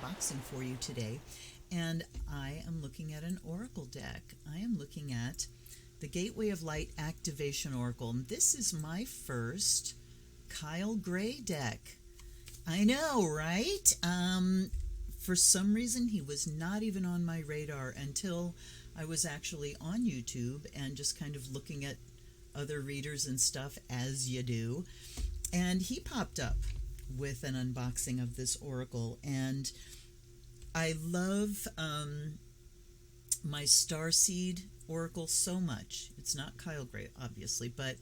unboxing for you today, and I am looking at an oracle deck. I am looking at the Gateway of Light Activation Oracle, and this is my first Kyle Gray deck. I know, right? For some reason, he was not even on my radar until I was actually on YouTube and just kind of looking at other readers and stuff, as you do. And he popped up with an unboxing of this oracle. And I love my Starseed oracle so much. It's not Kyle Gray, obviously, but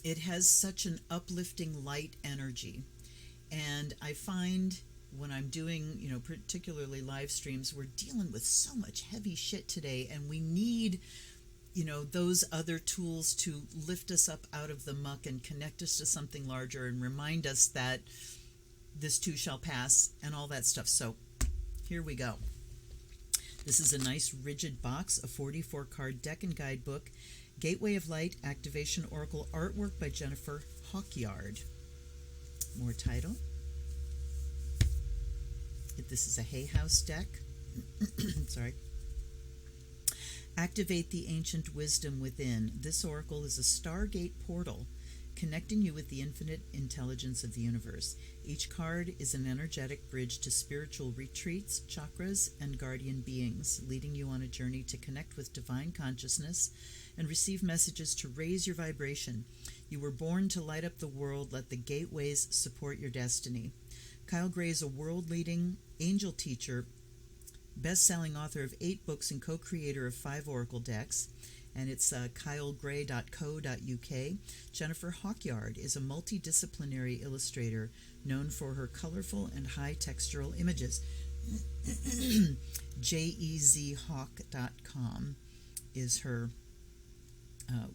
it has such an uplifting light energy. And I find when I'm doing, particularly live streams, we're dealing with so much heavy shit today, and we need, those other tools to lift us up out of the muck and connect us to something larger and remind us that this too shall pass and all that stuff. So here we go. This is a nice rigid box, a 44-card deck and guidebook, Gateway of Light Activation Oracle, artwork by Jennifer Hawkyard. More title. This is a Hay House deck. Sorry. Activate the ancient wisdom within. This oracle is a Stargate portal connecting you with the infinite intelligence of the universe. Each card is an energetic bridge to spiritual retreats, chakras, and guardian beings, leading you on a journey to connect with divine consciousness and receive messages to raise your vibration. You were born to light up the world. Let the gateways support your destiny. Kyle Gray is a world-leading angel teacher, best-selling author of 8 books and co-creator of 5 oracle decks, and it's kylegray.co.uk. Jennifer Hawkyard is a multidisciplinary illustrator known for her colorful and high textural images. jezhawk.com is her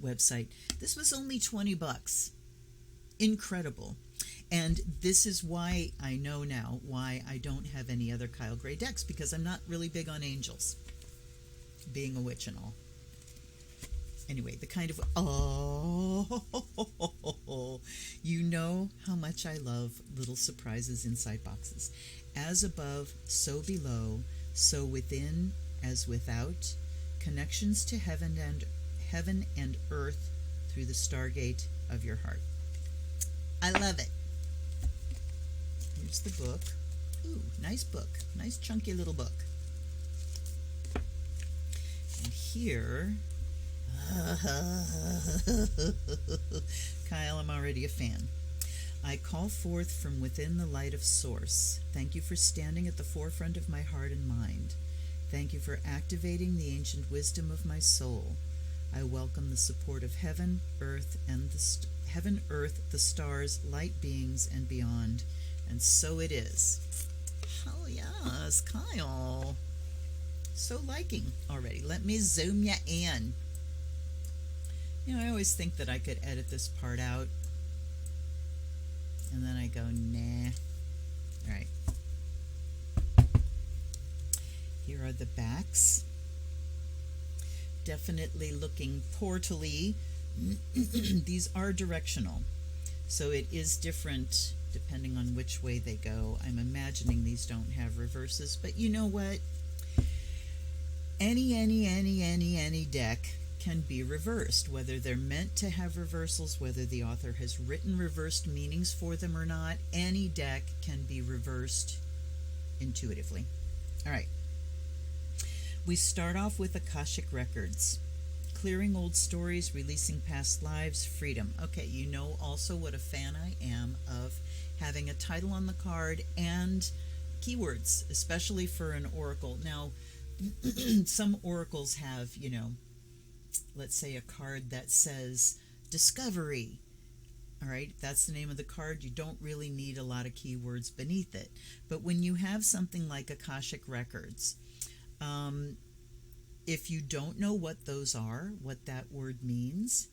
website. This was only $20. Incredible. And this is why I know now why I don't have any other Kyle Gray decks, because I'm not really big on angels, being a witch and all. Anyway, the kind of, you know how much I love little surprises inside boxes. As above, so below, so within as without, connections to heaven and earth through the stargate of your heart. I love it. Here's the book. Ooh, nice book. Nice chunky little book. And here, Kyle, I'm already a fan. I call forth from within the light of Source. Thank you for standing at the forefront of my heart and mind. Thank you for activating the ancient wisdom of my soul. I welcome the support of heaven, earth, the stars, light beings, and beyond. And so it is. Oh yes, Kyle. So liking already. Let me zoom ya in. I always think that I could edit this part out. And then I go, nah. All right. Here are the backs. Definitely looking portally. These are directional, so it is different depending on which way they go. I'm imagining these don't have reverses, but you know what? Any deck can be reversed, whether they're meant to have reversals, whether the author has written reversed meanings for them or not. Any deck can be reversed intuitively. All right. We start off with Akashic Records. Clearing old stories, releasing past lives, freedom. Okay, you know also what a fan I am of having a title on the card and keywords, especially for an oracle. Now, some oracles have, let's say a card that says Discovery. All right, that's the name of the card. You don't really need a lot of keywords beneath it. But when you have something like Akashic Records, if you don't know what those are, what that word means,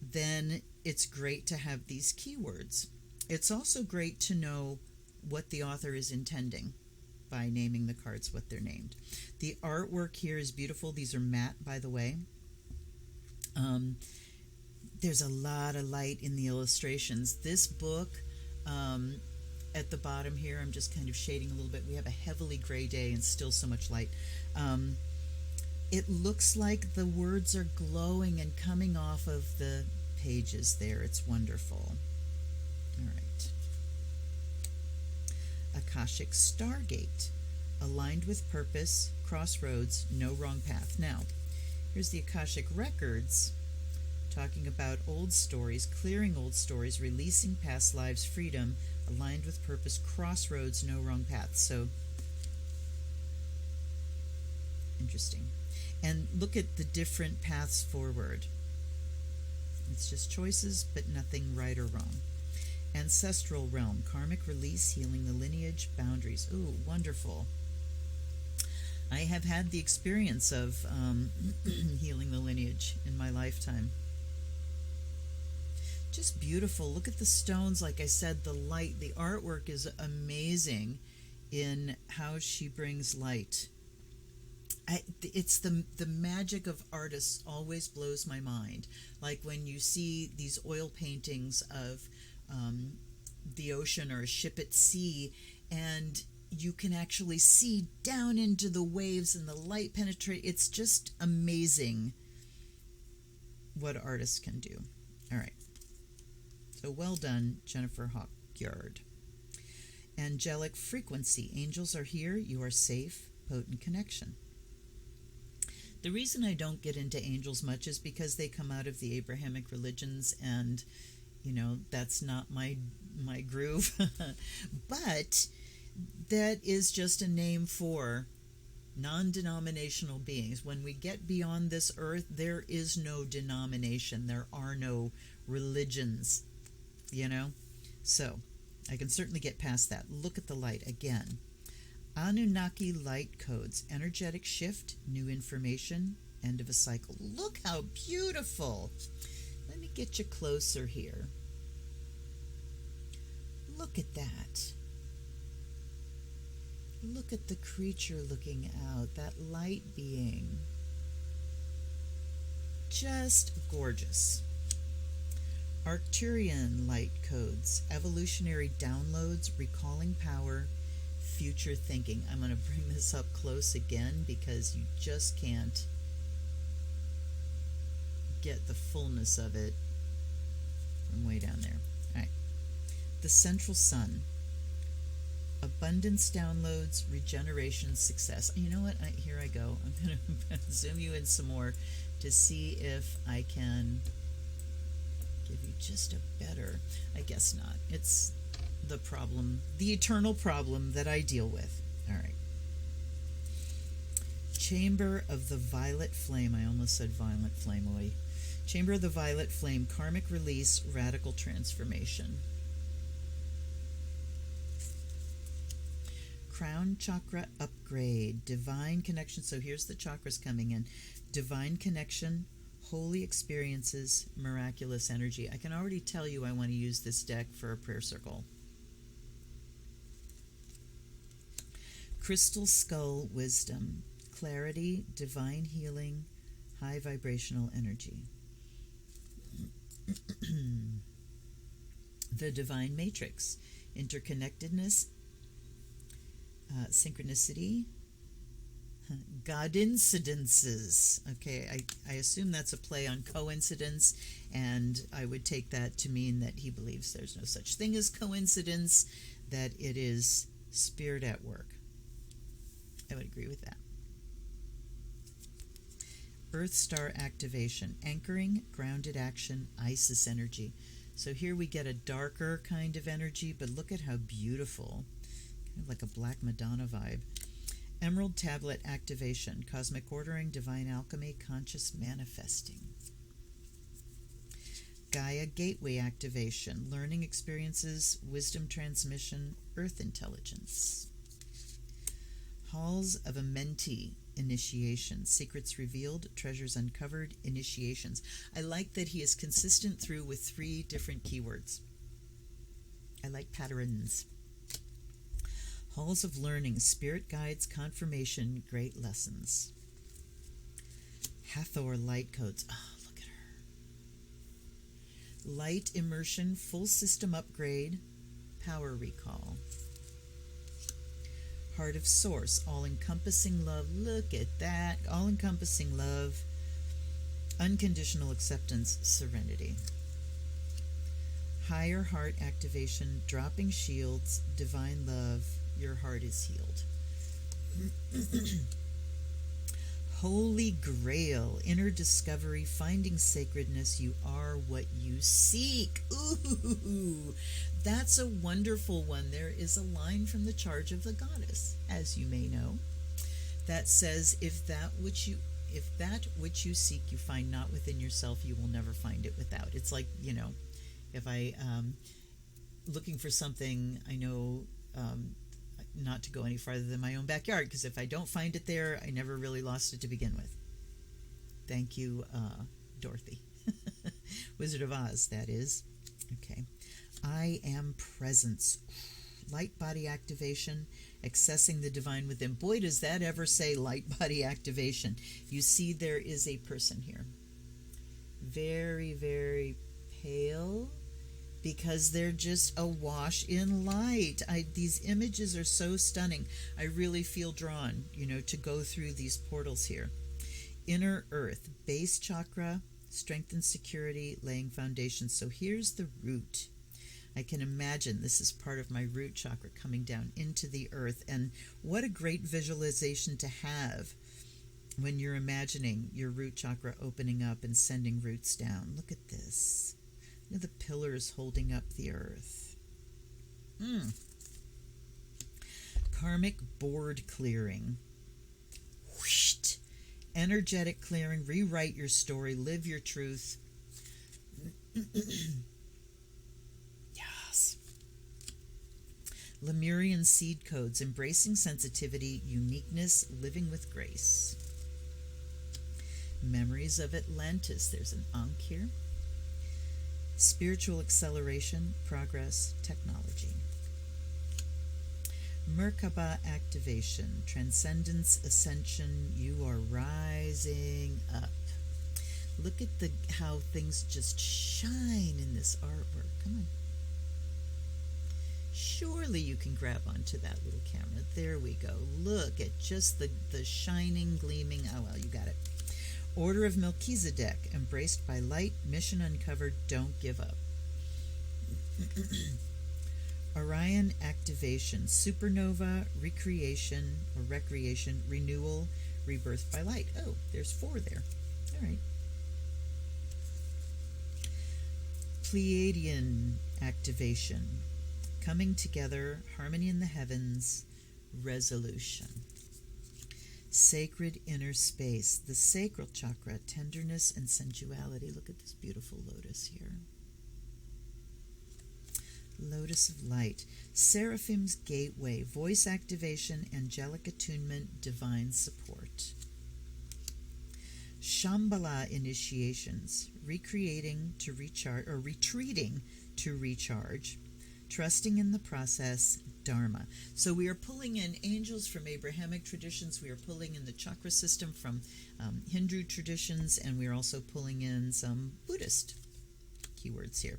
then it's great to have these keywords. It's also great to know what the author is intending by naming the cards what they're named. The artwork here is beautiful. These are matte, by the way. There's a lot of light in the illustrations. This book at the bottom here, I'm just kind of shading a little bit. We have a heavily gray day and still so much light. It looks like the words are glowing and coming off of the pages there. It's wonderful. All right. Akashic Stargate. Aligned with purpose, crossroads, no wrong path. Now, here's the Akashic Records talking about old stories, clearing old stories, releasing past lives, freedom, aligned with purpose, crossroads, no wrong path. So, interesting. And look at the different paths forward. It's just choices, but nothing right or wrong. Ancestral realm, karmic release, healing the lineage, boundaries. Ooh, wonderful. I have had the experience of healing the lineage in my lifetime. Just beautiful. Look at the stones. Like I said, the light, the artwork is amazing in how she brings light. It's the magic of artists always blows my mind. Like when you see these oil paintings of the ocean or a ship at sea, and you can actually see down into the waves and the light penetrate. It's just amazing what artists can do. All right. So well done, Jennifer Hawkyard. Angelic frequency. Angels are here. You are safe. Potent connection. The reason I don't get into angels much is because they come out of the Abrahamic religions, and that's not my groove. But that is just a name for non-denominational beings. When we get beyond this earth, there is no denomination. There are no religions, So I can certainly get past that. Look at the light again. Anunnaki light codes, energetic shift, new information, end of a cycle. Look how beautiful. Let me get you closer here. Look at that. Look at the creature looking out, that light being. Just gorgeous. Arcturian light codes, evolutionary downloads, recalling power, future thinking. I'm going to bring this up close again because you just can't get the fullness of it from way down there. All right. The central sun. Abundance downloads, regeneration, success. You know what? Here I go. I'm going to zoom you in some more to see if I can give you just a better. I guess not. It's the problem, the eternal problem that I deal with. All right. Chamber of the Violet Flame. I almost said violent flame. Chamber of the Violet Flame. Karmic release, radical transformation. Crown chakra upgrade, divine connection. So here's the chakras coming in. Divine connection, holy experiences, miraculous energy. I can already tell you I want to use this deck for a prayer circle. Crystal skull wisdom, clarity, divine healing, high vibrational energy. The divine matrix, interconnectedness, synchronicity, God incidences. Okay, I assume that's a play on coincidence, and I would take that to mean that he believes there's no such thing as coincidence, that it is spirit at work. I would agree with that. Earth star activation, anchoring, grounded action, Isis energy. So here we get a darker kind of energy, but look at how beautiful. Kind of like a Black Madonna vibe. Emerald tablet activation, cosmic ordering, divine alchemy, conscious manifesting. Gaia gateway activation, learning experiences, wisdom transmission, earth intelligence. Halls of Amenti, initiation, secrets revealed, treasures uncovered, initiations. I like that he is consistent through with 3 different keywords. I like patterns. Halls of learning, spirit guides, confirmation, great lessons. Hathor light codes. Oh, look at her. Light immersion, full system upgrade, power recall. Heart of Source, all-encompassing love. Look at that. All-encompassing love. Unconditional acceptance, serenity. Higher heart activation, dropping shields, divine love. Your heart is healed. Holy Grail, inner discovery, finding sacredness. You are what you seek. Ooh, that's a wonderful one. There is a line from the Charge of the Goddess, as you may know, that says, if that which you seek you find not within yourself, you will never find it without. It's like, if I looking for something, I know not to go any farther than my own backyard, because if I don't find it there, I never really lost it to begin with. Thank you, Dorothy. Wizard of Oz, that is. Okay. I am presence. Light body activation, accessing the divine within. Boy, does that ever say light body activation. You see there is a person here. Very, very pale, because they're just awash in light. These images are so stunning. I really feel drawn, to go through these portals here. Inner Earth, base chakra, strength and security, laying foundation. So here's the root. I can imagine this is part of my root chakra coming down into the earth. And what a great visualization to have when you're imagining your root chakra opening up and sending roots down. Look at this. Look at the pillars holding up the earth. Karmic board clearing. Whoosh. Energetic clearing. Rewrite your story. Live your truth. Yes. Lemurian seed codes. Embracing sensitivity, uniqueness, living with grace. Memories of Atlantis. There's an Ankh here. Spiritual acceleration, progress, technology. Merkaba activation, transcendence, ascension. You are rising up. Look at how things just shine in this artwork. Come on. Surely you can grab onto that little camera. There we go. Look at just the shining, gleaming. Oh, well, you got it. Order of Melchizedek, embraced by light, mission uncovered, don't give up. Orion activation, supernova, recreation, renewal, rebirth by light. Oh, there's 4 there. All right. Pleiadian activation, coming together, harmony in the heavens, resolution. Sacred inner space, the sacral chakra, tenderness and sensuality. Look at this beautiful lotus here. Lotus of light. Seraphim's gateway, voice activation, angelic attunement, divine support. Shambhala initiations, retreating to recharge, trusting in the process, Dharma. So we are pulling in angels from Abrahamic traditions, we are pulling in the chakra system from Hindu traditions, and we are also pulling in some Buddhist keywords here.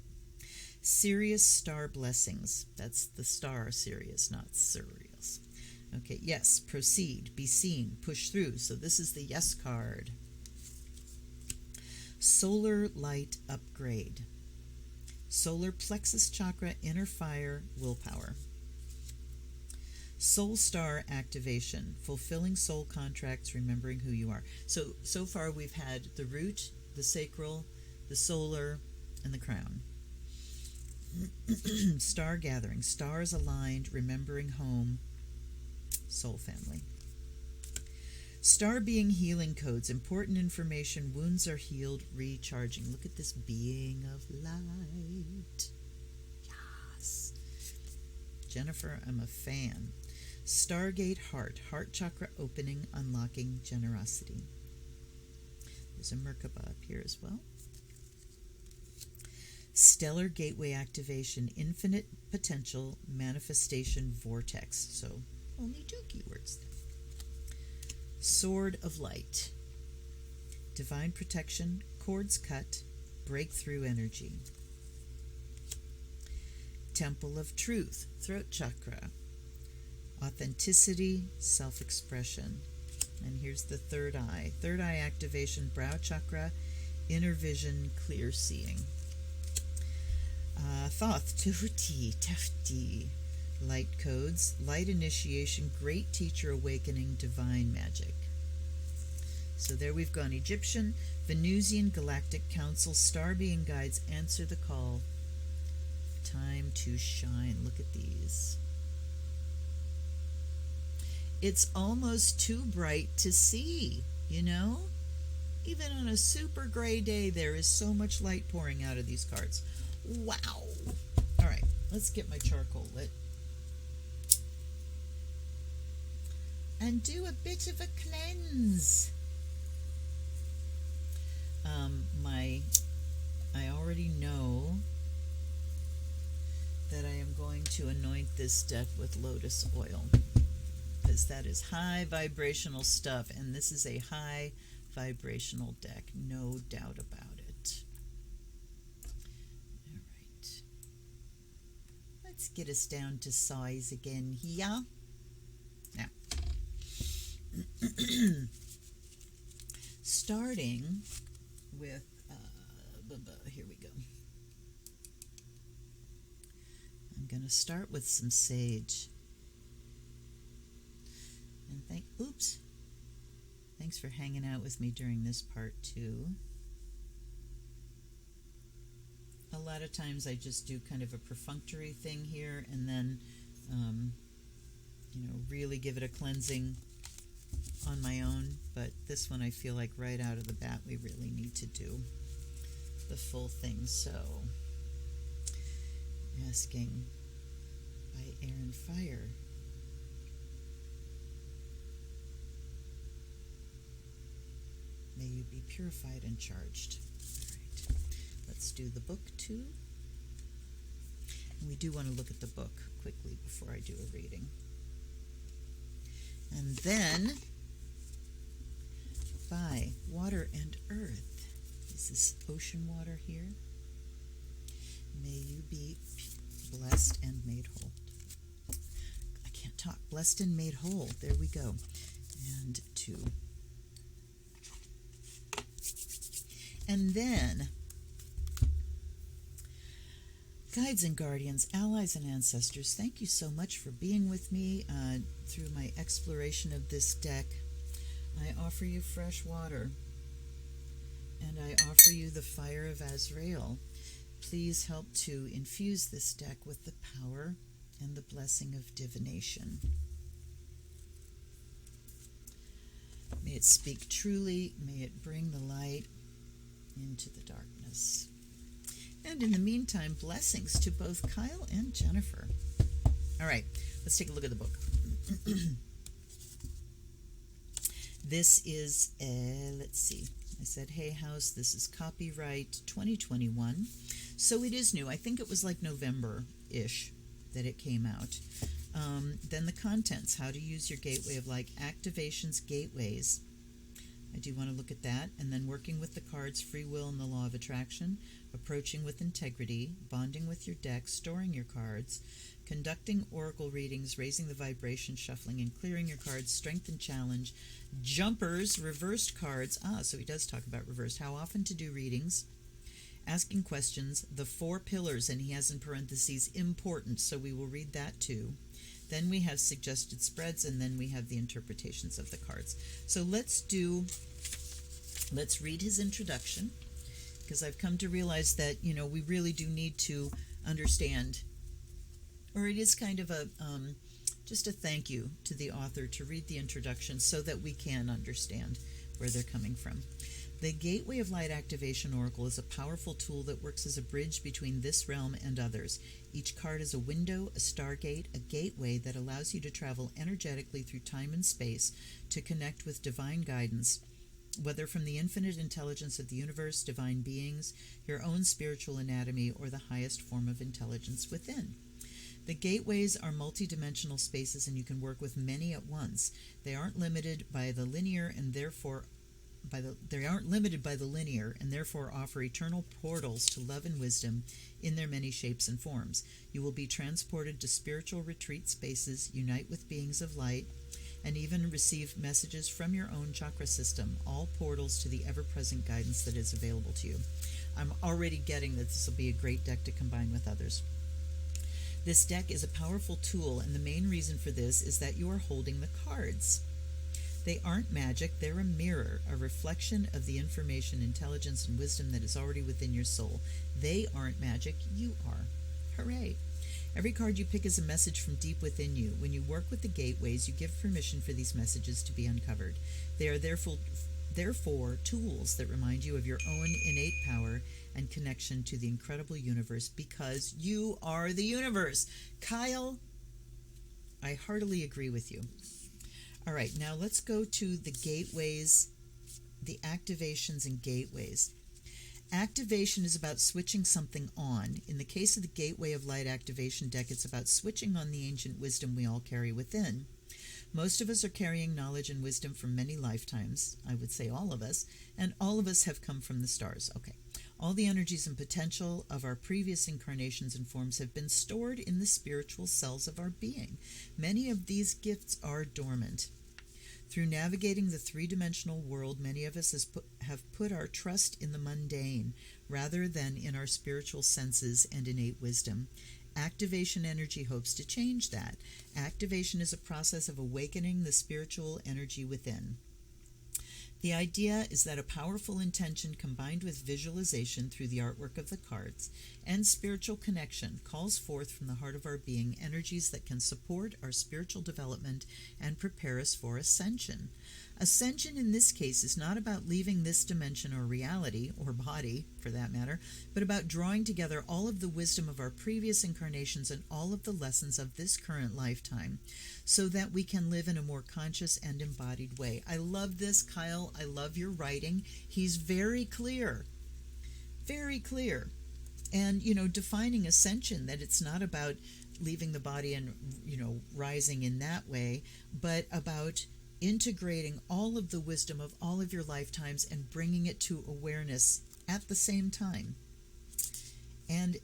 Sirius star blessings. That's the star Sirius, not Sirius. Okay, yes, proceed, be seen, push through. So this is the yes card. Solar light upgrade. Solar plexus chakra, inner fire, willpower. Soul star activation, fulfilling soul contracts, remembering who you are. So far we've had the root, the sacral, the solar, and the crown. Star gathering, stars aligned, remembering home, soul family. Star being healing codes, important information, wounds are healed, recharging. Look at this being of light. Yes. Jennifer, I'm a fan. Stargate heart, heart chakra opening, unlocking generosity. There's a Merkaba up here as well. Stellar gateway activation, infinite potential, manifestation vortex. So only 2 keywords there. Sword of light, divine protection, cords cut, breakthrough energy. Temple of Truth, throat chakra. Authenticity, self-expression. And here's the third eye. Third eye activation, brow chakra, inner vision, clear seeing. Thoth, Tuti, Tefti. Light codes, light initiation, great teacher awakening, divine magic. So there we've gone. Egyptian, Venusian, galactic council, star being guides, answer the call. Time to shine. Look at these. It's almost too bright to see, you know? Even on a super gray day, there is so much light pouring out of these cards. Wow. All right, let's get my charcoal lit. And do a bit of a cleanse. I already know that I am going to anoint this deck with lotus oil, because that is high vibrational stuff, and this is a high vibrational deck, no doubt about it. All right. Let's get us down to size again here. Now, starting with, here we go. I'm going to start with some sage. And thanks for hanging out with me during this part too. A lot of times I just do kind of a perfunctory thing here, and then, really give it a cleansing on my own. But this one I feel like right out of the bat we really need to do the full thing. So, asking by air and fire. May you be purified and charged. All right. Let's do the book too. And we do want to look at the book quickly before I do a reading. And then, by water and earth. This is ocean water here. May you be blessed and made whole. I can't talk. Blessed and made whole. There we go. And 2. And then, guides and guardians, allies and ancestors, thank you so much for being with me through my exploration of this deck. I offer you fresh water, and I offer you the fire of Azrael. Please help to infuse this deck with the power and the blessing of divination. May it speak truly, may it bring the light into the darkness. And in the meantime, blessings to both Kyle and Jennifer. All right, let's take a look at the book. This is, let's see, I said, hey, house, this is copyright 2021. So it is new. I think it was like November-ish that it came out. Then the contents, how to use your gateway of like activations, gateways. I do want to look at that. And then working with the cards, free will and the law of attraction, approaching with integrity, bonding with your deck, storing your cards, conducting oracle readings, raising the vibration, shuffling and clearing your cards, strength and challenge, jumpers, reversed cards. So he does talk about reversed. How often to do readings, asking questions, the 4 pillars, and he has in parentheses important, so we will read that too. Then we have suggested spreads, and then we have the interpretations of the cards. So let's read his introduction, because I've come to realize that, we really do need to understand, or it is kind of a just a thank you to the author to read the introduction so that we can understand where they're coming from. The Gateway of Light Activation Oracle is a powerful tool that works as a bridge between this realm and others. Each card is a window, a stargate, a gateway that allows you to travel energetically through time and space to connect with divine guidance, whether from the infinite intelligence of the universe, divine beings, your own spiritual anatomy, or the highest form of intelligence within. The gateways are multidimensional spaces, and you can work with many at once. They aren't limited by the linear and therefore they aren't limited by the linear, and therefore offer eternal portals to love and wisdom in their many shapes and forms. You will be transported to spiritual retreat spaces, unite with beings of light, and even receive messages from your own chakra system, all portals to the ever-present guidance that is available to you. I'm already getting that this will be a great deck to combine with others. This deck is a powerful tool, and the main reason for this is that you are holding the cards. They aren't magic, they're a mirror, a reflection of the information, intelligence, and wisdom that is already within your soul. They aren't magic, you are. Hooray! Every card you pick is a message from deep within you. When you work with the gateways, you give permission for these messages to be uncovered. They are therefore tools that remind you of your own innate power and connection to the incredible universe, because you are the universe. Kyle, I heartily agree with you. All right, now let's go to the gateways, the activations and gateways. Activation is about switching something on. In the case of the Gateway of Light activation deck, it's about switching on the ancient wisdom we all carry within. Most of us are carrying knowledge and wisdom from many lifetimes, I would say all of us, and all of us have come from the stars. Okay. All the energies and potential of our previous incarnations and forms have been stored in the spiritual cells of our being. Many of these gifts are dormant. Through navigating the three-dimensional world, many of us have put our trust in the mundane rather than in our spiritual senses and innate wisdom. Activation energy hopes to change that. Activation is a process of awakening the spiritual energy within. The idea is that a powerful intention combined with visualization through the artwork of the cards and spiritual connection calls forth from the heart of our being energies that can support our spiritual development and prepare us for ascension. Ascension in this case is not about leaving this dimension or reality, or body for that matter, but about drawing together all of the wisdom of our previous incarnations and all of the lessons of this current lifetime so that we can live in a more conscious and embodied way. I love this, Kyle. I love your writing. He's very clear. Very clear. And, defining ascension, that it's not about leaving the body and, rising in that way, but about integrating all of the wisdom of all of your lifetimes and bringing it to awareness at the same time, and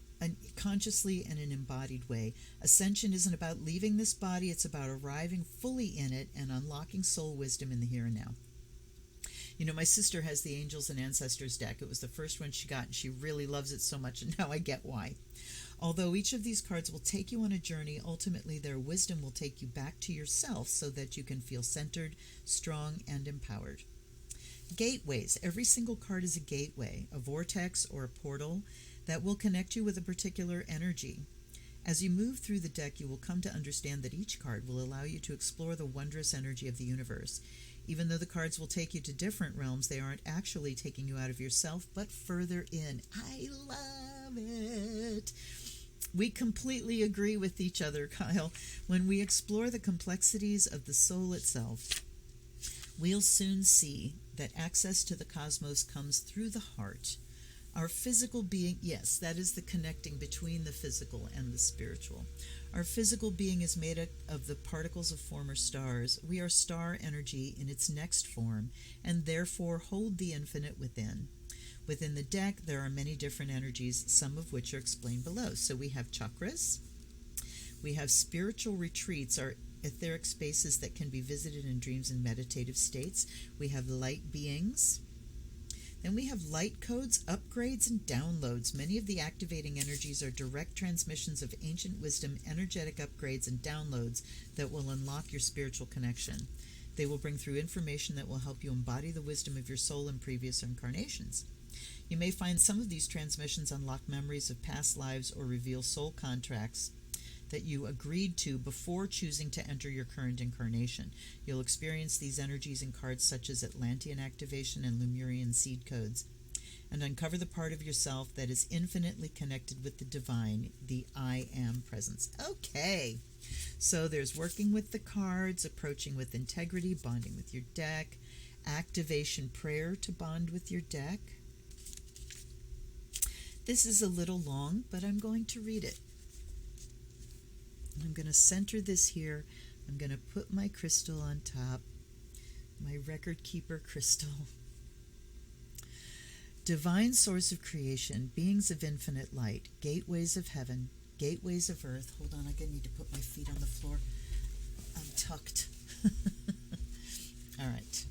consciously in an embodied way. Ascension isn't about leaving this body, it's about arriving fully in it and unlocking soul wisdom in the here and now. My sister has the Angels and Ancestors deck. It was the first one she got, and she really loves it so much, and now I get why. Although each of these cards will take you on a journey, ultimately their wisdom will take you back to yourself so that you can feel centered, strong, and empowered. Gateways. Every single card is a gateway, a vortex or a portal that will connect you with a particular energy. As you move through the deck, you will come to understand that each card will allow you to explore the wondrous energy of the universe. Even though the cards will take you to different realms, they aren't actually taking you out of yourself, but further in. I love it. We completely agree with each other, Kyle. When we explore the complexities of the soul itself, we'll soon see that access to the cosmos comes through the heart. Our physical being, yes, that is the connecting between the physical and the spiritual. Our physical being is made of the particles of former stars. We are star energy in its next form, and therefore hold the infinite within. Within the deck, there are many different energies, some of which are explained below. So we have chakras, we have spiritual retreats, or etheric spaces that can be visited in dreams and meditative states. We have light beings. Then we have light codes, upgrades, and downloads. Many of the activating energies are direct transmissions of ancient wisdom, energetic upgrades, and downloads that will unlock your spiritual connection. They will bring through information that will help you embody the wisdom of your soul in previous incarnations. You may find some of these transmissions unlock memories of past lives or reveal soul contracts that you agreed to before choosing to enter your current incarnation. You'll experience these energies in cards such as Atlantean activation and Lemurian seed codes, and uncover the part of yourself that is infinitely connected with the divine, the I Am presence. Okay, so there's working with the cards, approaching with integrity, bonding with your deck, activation prayer to bond with your deck. This is a little long, but I'm going to read it. I'm going to center this here. I'm going to put my crystal on top, my record keeper crystal. Divine source of creation, beings of infinite light, gateways of heaven, gateways of earth. Hold on, I need to put my feet on the floor. I'm tucked. All right.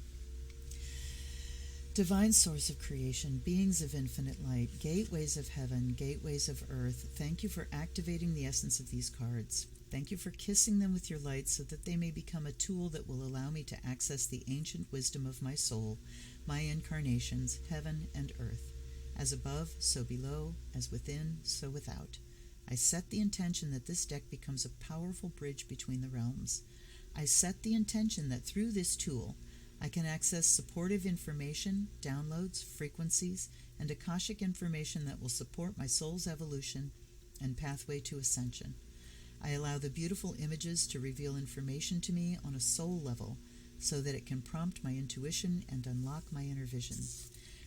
Divine source of creation, beings of infinite light, gateways of heaven, gateways of earth, thank you for activating the essence of these cards. Thank you for kissing them with your light so that they may become a tool that will allow me to access the ancient wisdom of my soul, my incarnations, heaven and earth. As above, so below, as within, so without. I set the intention that this deck becomes a powerful bridge between the realms. I set the intention that through this tool, I can access supportive information, downloads, frequencies, and Akashic information that will support my soul's evolution and pathway to ascension. I allow the beautiful images to reveal information to me on a soul level so that it can prompt my intuition and unlock my inner vision.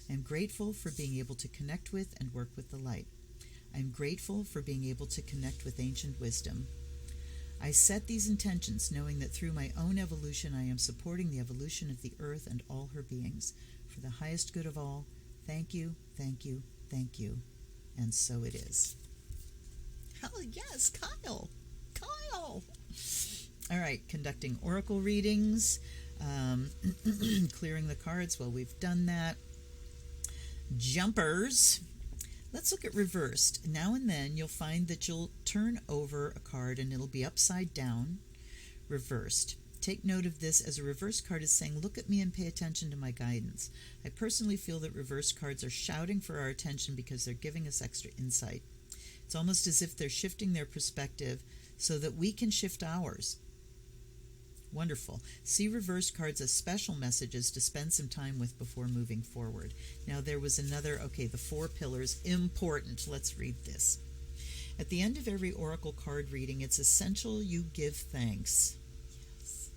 I am grateful for being able to connect with and work with the light. I am grateful for being able to connect with ancient wisdom. I set these intentions knowing that through my own evolution I am supporting the evolution of the earth and all her beings. For the highest good of all, thank you, thank you, thank you. And so it is. Hell yes, Kyle! Kyle! All right, conducting oracle readings, clearing the cards. Well, we've done that. Jumpers. Let's look at reversed. Now and then you'll find that you'll turn over a card and it'll be upside down, reversed. Take note of this, as a reverse card is saying, look at me and pay attention to my guidance. I personally feel that reverse cards are shouting for our attention because they're giving us extra insight. It's almost as if they're shifting their perspective so that we can shift ours. Wonderful. See reverse cards as special messages to spend some time with before moving forward. Now there was another, the 4 pillars, important. Let's read this. At the end of every oracle card reading, it's essential you give thanks. Yes.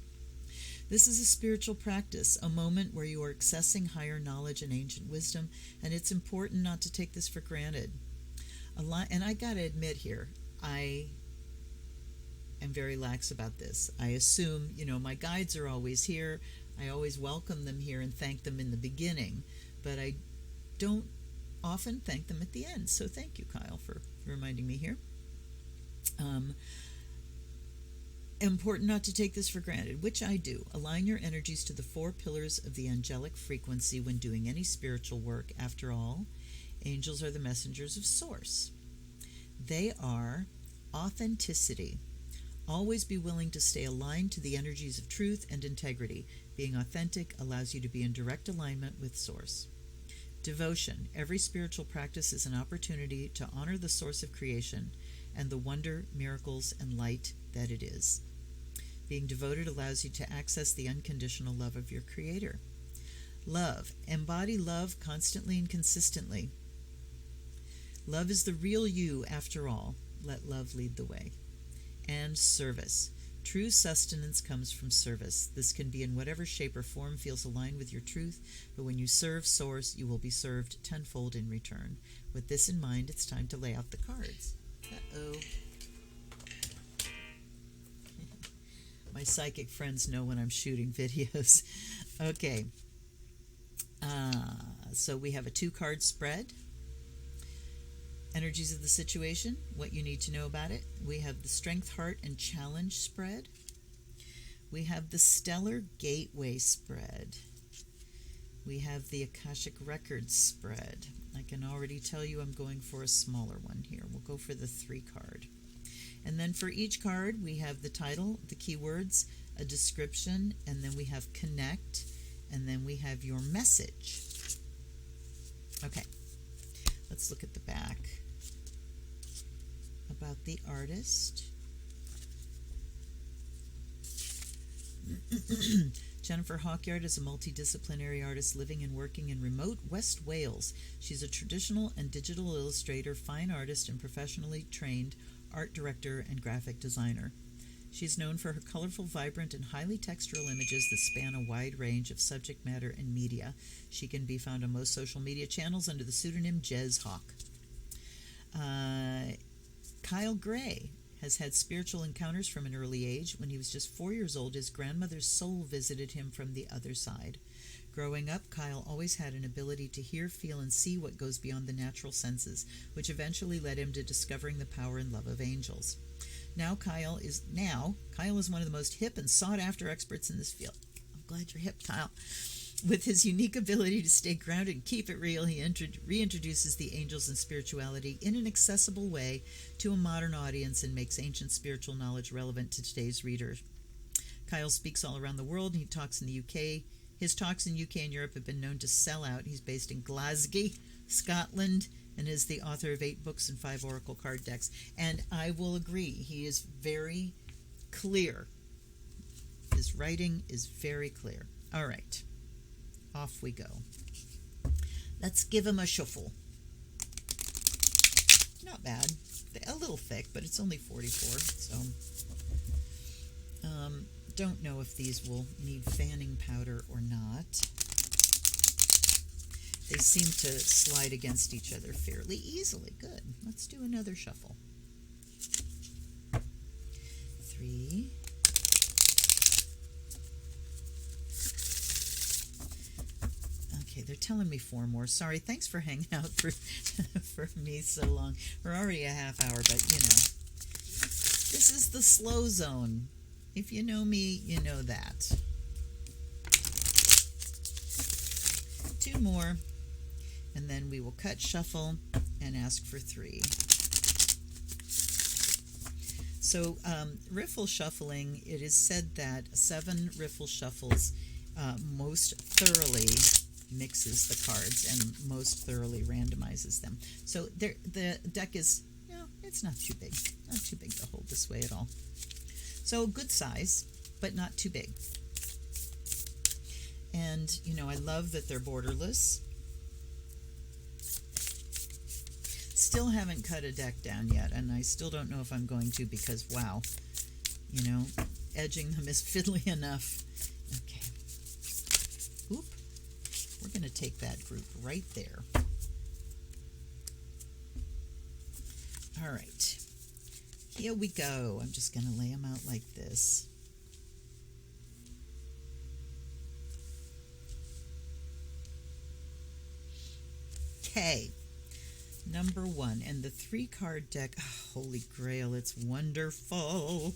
This is a spiritual practice, a moment where you are accessing higher knowledge and ancient wisdom, and it's important not to take this for granted. And I got to admit here, I am very lax about this. I assume, my guides are always here. I always welcome them here and thank them in the beginning, but I don't often thank them at the end. So thank you, Kyle, for reminding me here. Important not to take this for granted, which I do. Align your energies to the 4 pillars of the angelic frequency when doing any spiritual work. After all, angels are the messengers of Source. They are authenticity. Always be willing to stay aligned to the energies of truth and integrity. Being authentic allows you to be in direct alignment with Source. Devotion. Every spiritual practice is an opportunity to honor the source of creation and the wonder, miracles, and light that it is. Being devoted allows you to access the unconditional love of your Creator. Love. Embody love constantly and consistently. Love is the real you after all. Let love lead the way. And service. True sustenance comes from service. This can be in whatever shape or form feels aligned with your truth, but when you serve Source, you will be served tenfold in return. With this in mind, it's time to lay out the cards. Uh-oh. My psychic friends know when I'm shooting videos. Okay. So we have a 2-card spread. Energies of the situation, what you need to know about it. We have the Strength, Heart, and Challenge spread. We have the Stellar Gateway spread. We have the Akashic Records spread. I can already tell you I'm going for a smaller one here. We'll go for the 3-card. And then for each card, we have the title, the keywords, a description, and then we have connect, and then we have your message. Okay, let's look at the back. About the artist. Jennifer Hawkyard is a multidisciplinary artist living and working in remote West Wales. She's a traditional and digital illustrator, fine artist, and professionally trained art director and graphic designer. She's known for her colorful, vibrant, and highly textural images that span a wide range of subject matter and media. She can be found on most social media channels under the pseudonym Jez Hawk. Kyle Gray has had spiritual encounters from an early age. When he was just 4 years old, his grandmother's soul visited him from the other side. Growing up, Kyle always had an ability to hear, feel, and see what goes beyond the natural senses, which eventually led him to discovering the power and love of angels. Now Kyle is one of the most hip and sought-after experts in this field. I'm glad you're hip, Kyle. With his unique ability to stay grounded and keep it real, he reintroduces the angels and spirituality in an accessible way to a modern audience and makes ancient spiritual knowledge relevant to today's readers. Kyle speaks all around the world, and he talks in the UK. His talks in UK and Europe have been known to sell out. He's based in Glasgow, Scotland, and is the author of 8 books and 5 oracle card decks. And I will agree, he is very clear. His writing is very clear. All right, off we go. Let's give him a shuffle. Not bad. A little thick, but it's only 44, so... don't know if these will need fanning powder or not. They seem to slide against each other fairly easily. Good. Let's do another shuffle. 3. Okay, they're telling me 4 more. Sorry, thanks for hanging out for me so long. We're already a half hour, but you know. This is the slow zone. If you know me, you know that. 2 more, and then we will cut, shuffle, and ask for 3. So, riffle shuffling, it is said that 7 riffle shuffles most thoroughly mixes the cards and most thoroughly randomizes them. So, the deck is, it's not too big. Not too big to hold this way at all. So good size, but not too big. And, I love that they're borderless. Still haven't cut a deck down yet, and I still don't know if I'm going to because, wow, edging them is fiddly enough. Okay. Oop. We're going to take that group right there. All right. Here we go. I'm just going to lay them out like this. Okay. Number 1. And the 3-card deck. Oh, Holy Grail. It's wonderful.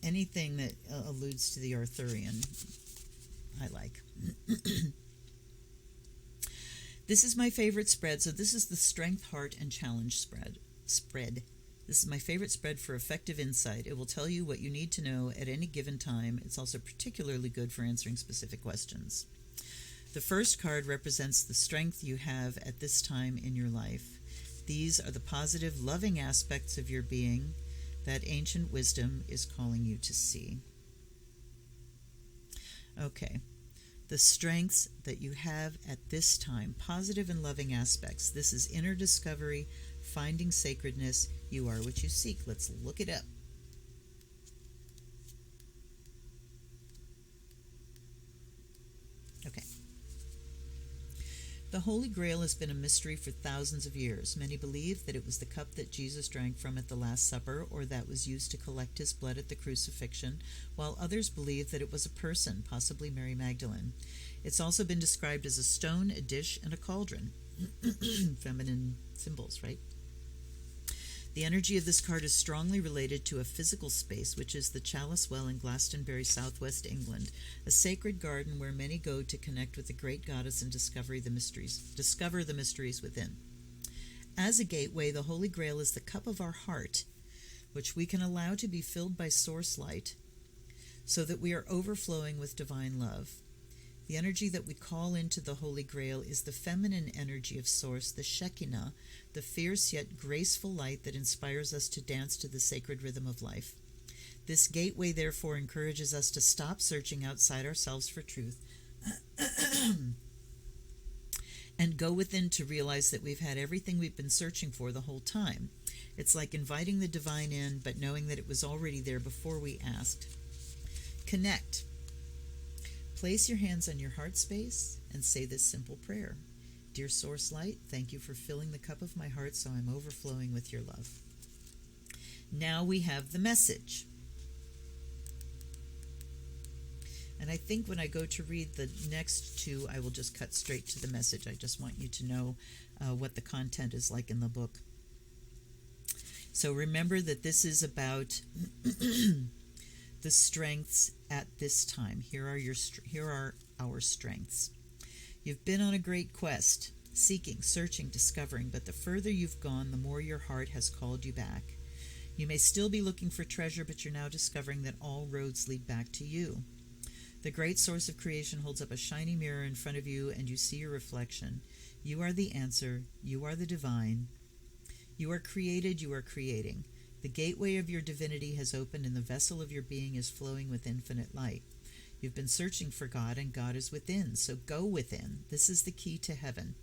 Anything that alludes to the Arthurian, I like. This is my favorite spread. So this is the Strength, Heart, and Challenge spread. This is my favorite spread for effective insight. It will tell you what you need to know at any given time. It's also particularly good for answering specific questions. The first card represents the strength you have at this time in your life. These are the positive, loving aspects of your being that ancient wisdom is calling you to see. Okay. The strengths that you have at this time, positive and loving aspects. This is inner discovery, finding sacredness. You are what you seek. Let's look it up. Okay. The Holy Grail has been a mystery for thousands of years. Many believe that it was the cup that Jesus drank from at the Last Supper, or that was used to collect his blood at the crucifixion, while others believe that it was a person, possibly Mary Magdalene. It's also been described as a stone, a dish, and a cauldron. Feminine symbols, right? The energy of this card is strongly related to a physical space, which is the Chalice Well in Glastonbury, southwest England, a sacred garden where many go to connect with the great goddess and discover the mysteries within. As a gateway, the Holy Grail is the cup of our heart, which we can allow to be filled by source light, so that we are overflowing with divine love. The energy that we call into the Holy Grail is the feminine energy of Source, the Shekinah, the fierce yet graceful light that inspires us to dance to the sacred rhythm of life. This gateway, therefore, encourages us to stop searching outside ourselves for truth and go within to realize that we've had everything we've been searching for the whole time. It's like inviting the divine in, but knowing that it was already there before we asked. Connect. Place your hands on your heart space and say this simple prayer. Dear Source Light, thank you for filling the cup of my heart so I'm overflowing with your love. Now we have the message. And I think when I go to read the next two, I will just cut straight to the message. I just want you to know what the content is like in the book. So remember that this is about the strengths at this time. Here are our strengths. You've been on a great quest, seeking, searching, discovering, but the further you've gone, the more your heart has called you back. You may still be looking for treasure, but you're now discovering that all roads lead back to you. The great source of creation holds up a shiny mirror in front of you, and you see your reflection. You are the answer. You are the divine. You are created. You are creating. The gateway of your divinity has opened, and the vessel of your being is flowing with infinite light. You've been searching for God, and God is within, so go within. This is the key to heaven.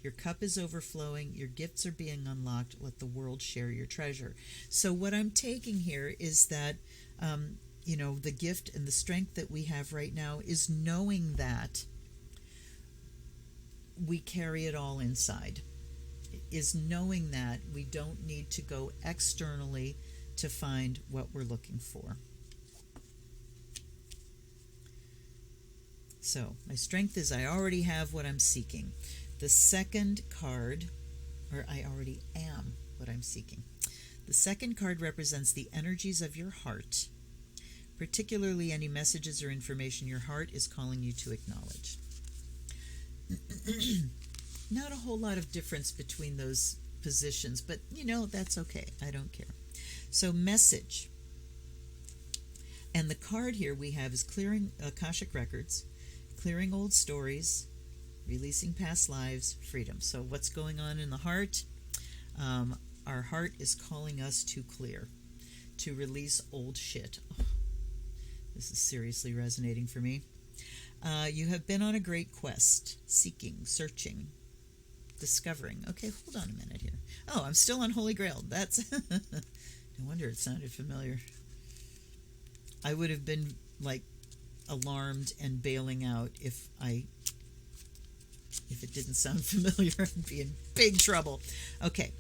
Your cup is overflowing. Your gifts are being unlocked. Let the world share your treasure. So what I'm taking here is that, the gift and the strength that we have right now is knowing that we carry it all inside. Is knowing that we don't need to go externally to find what we're looking for. So my strength is I already have what I'm seeking. The second card, or I already am what I'm seeking. The second card represents the energies of your heart, particularly any messages or information your heart is calling you to acknowledge. Not a whole lot of difference between those positions, but that's okay. I don't care. So message. And the card here we have is clearing Akashic records, clearing old stories, releasing past lives, freedom. So what's going on in the heart? Our heart is calling us to clear, to release old shit. Oh, this is seriously resonating for me. You have been on a great quest, seeking, searching, discovering. Okay, hold on a minute here. Oh, I'm still on Holy Grail. That's no wonder it sounded familiar. I would have been alarmed and bailing out if it didn't sound familiar. I'd be in big trouble. Okay.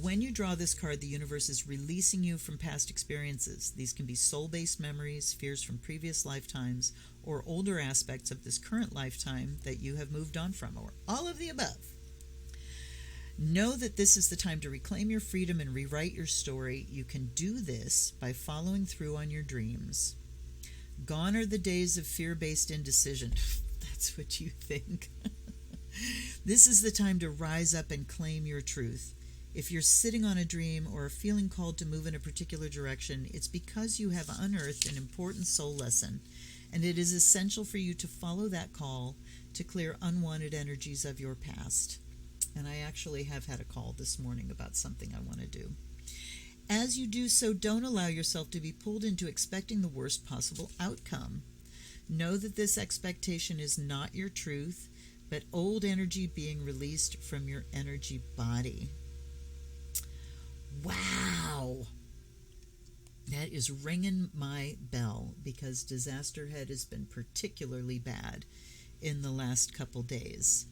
When you draw this card, the universe is releasing you from past experiences. These can be soul-based memories, fears from previous lifetimes, or older aspects of this current lifetime that you have moved on from, or all of the above. Know that this is the time to reclaim your freedom and rewrite your story. You can do this by following through on your dreams. Gone are the days of fear-based indecision. That's what you think. This is the time to rise up and claim your truth. If you're sitting on a dream or feeling called to move in a particular direction, it's because you have unearthed an important soul lesson, and it is essential for you to follow that call to clear unwanted energies of your past. And I actually have had a call this morning about something I want to do. As you do so, don't allow yourself to be pulled into expecting the worst possible outcome. Know that this expectation is not your truth, but old energy being released from your energy body. Wow! That is ringing my bell because disaster head has been particularly bad in the last couple days.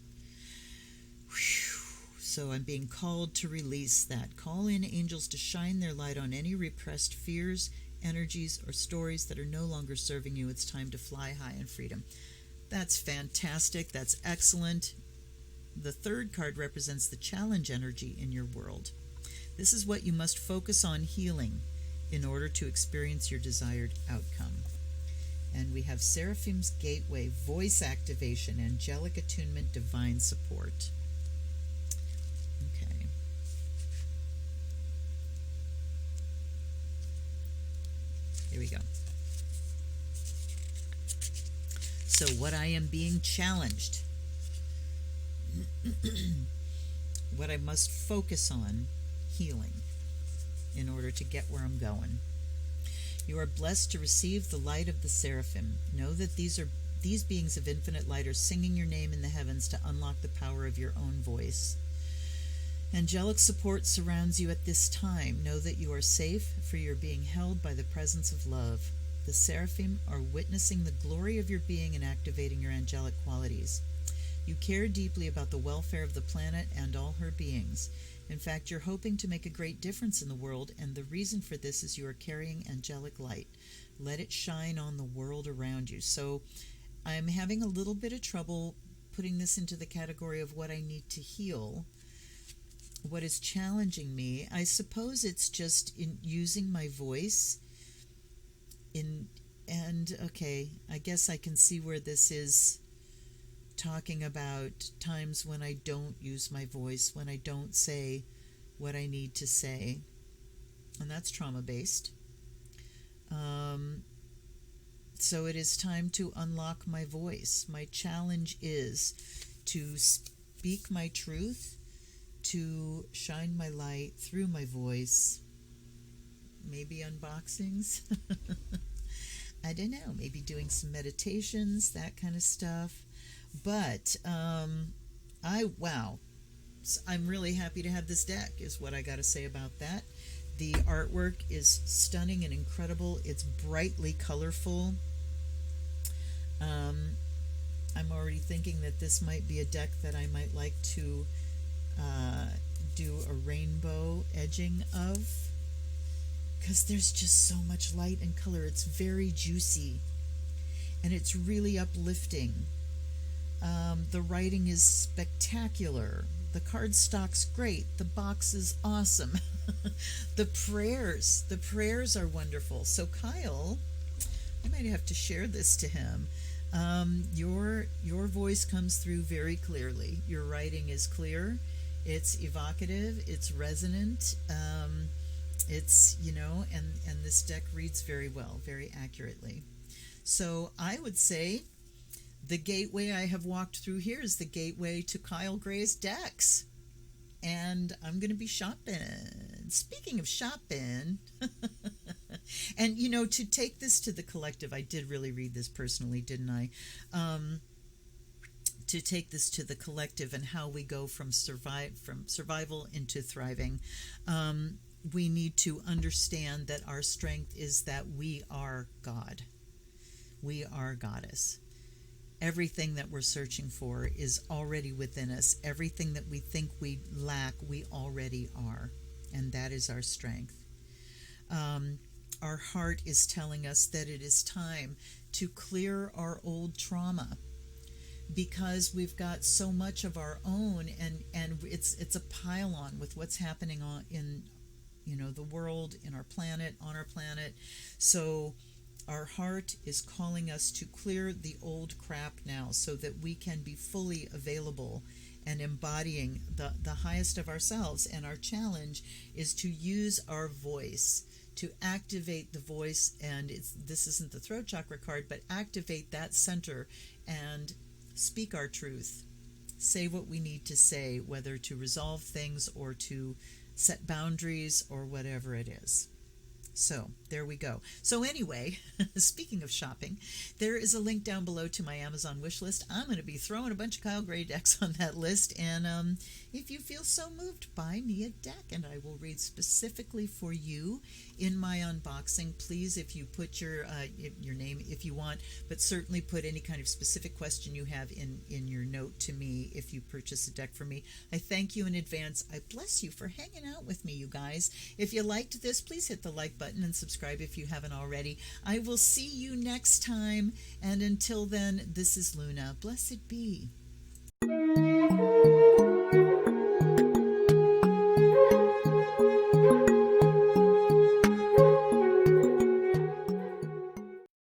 Whew. So I'm being called to release that. Call in angels to shine their light on any repressed fears, energies, or stories that are no longer serving you. It's time to fly high in freedom. That's fantastic. That's excellent. The third card represents the challenge energy in your world. This is what you must focus on healing in order to experience your desired outcome. And we have Seraphim's Gateway, voice activation, angelic attunement, divine support. Okay. Here we go. So what I am being challenged, what I must focus on, healing in order to get where I'm going. You are blessed to receive the light of the seraphim. Know that these beings of infinite light are singing your name in the heavens to unlock the power of your own voice. Angelic support surrounds you at this time. Know that you are safe, for you're being held by the presence of love. The seraphim are witnessing the glory of your being and activating your angelic qualities. You care deeply about the welfare of the planet and all her beings. In fact, you're hoping to make a great difference in the world, and the reason for this is you are carrying angelic light. Let it shine on the world around you. So I'm having a little bit of trouble putting this into the category of what I need to heal. What is challenging me, I suppose it's just in using my voice okay, I guess I can see where this is talking about times when I don't use my voice, when I don't say what I need to say, and that's trauma-based. So it is time to unlock my voice. My challenge is to speak my truth, to shine my light through my voice. Maybe unboxings. I don't know, maybe doing some meditations, that kind of stuff. But wow, I'm really happy to have this deck, is what I got to say about that. The artwork is stunning and incredible. It's brightly colorful. I'm already thinking that this might be a deck that I might like to do a rainbow edging of, because there's just so much light and color. It's very juicy, and it's really uplifting. The writing is spectacular. The cardstock's great. The box is awesome. The prayers are wonderful. So Kyle, I might have to share this to him. Your voice comes through very clearly. Your writing is clear. It's evocative. It's resonant. It's, and this deck reads very well, very accurately. So I would say the gateway I have walked through here is the gateway to Kyle Gray's decks. And I'm going to be shopping. Speaking of shopping, and, to take this to the collective, I did really read this personally, didn't I? To take this to the collective and how we go from survival into thriving. We need to understand that our strength is that we are God. We are Goddess. Everything that we're searching for is already within us. Everything that we think we lack, we already are. And that is our strength. Our heart is telling us that it is time to clear our old trauma, because we've got so much of our own, and it's a pile-on with what's happening in the world, in our planet, on our planet. So our heart is calling us to clear the old crap now, so that we can be fully available and embodying the highest of ourselves. And our challenge is to use our voice, to activate the voice. And this isn't the throat chakra card, but activate that center and speak our truth. Say what we need to say, whether to resolve things or to set boundaries or whatever it is. So there we go. So anyway, speaking of shopping, there is a link down below to my Amazon wish list. I'm going to be throwing a bunch of Kyle Gray decks on that list. And if you feel so moved, buy me a deck, and I will read specifically for you in my unboxing. Please, if you put your name if you want, but certainly put any kind of specific question you have in your note to me if you purchase a deck from me. I thank you in advance. I bless you for hanging out with me, you guys. If you liked this, please hit the like button and subscribe if you haven't already. I will see you next time, and until then, this is Luna. Blessed be.